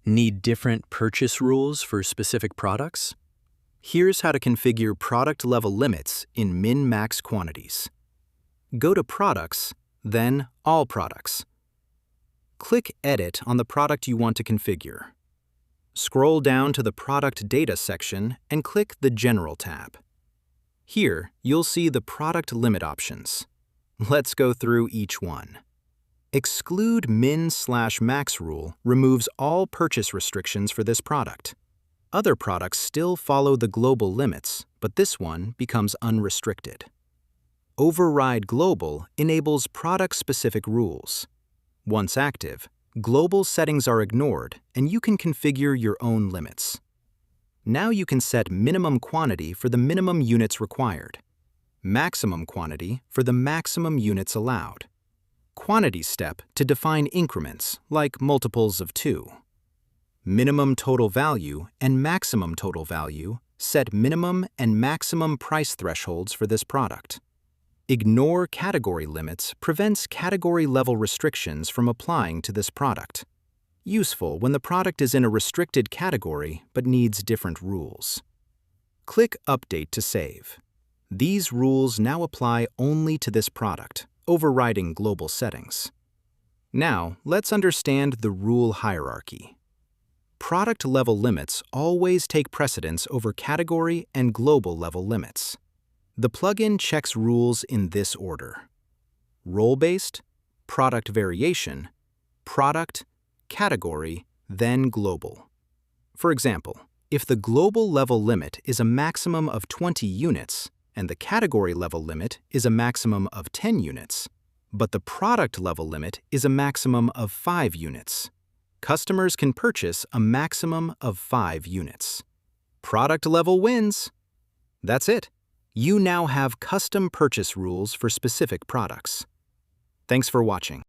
Need different purchase rules for specific products? Here's how to configure product-level limits in Min Max Quantities. Go to Products, then All Products. Click Edit on the product you want to configure. Scroll down to the Product Data section and click the General tab. Here, you'll see the product limit options. Let's go through each one. Exclude Min/Max rule removes all purchase restrictions for this product. Other products still follow the global limits, but this one becomes unrestricted. Override Global enables product-specific rules. Once active, global settings are ignored and you can configure your own limits. Now you can set minimum quantity for the minimum units required, maximum quantity for the maximum units allowed, quantity step to define increments like multiples of 2. Minimum total value and maximum total value set minimum and maximum price thresholds for this product. Ignore category limits prevents category-level restrictions from applying to this product. Useful when the product is in a restricted category but needs different rules. Click Update to save. These rules now apply only to this product, overriding global settings. Now, let's understand the rule hierarchy. Product-level limits always take precedence over category and global-level limits. The plugin checks rules in this order: role-based, product variation, product, category, then global. For example, if the global level limit is a maximum of 20 units and the category level limit is a maximum of 10 units, but the product level limit is a maximum of 5 units, customers can purchase a maximum of 5 units. Product level wins. That's it. You now have custom purchase rules for specific products. Thanks for watching.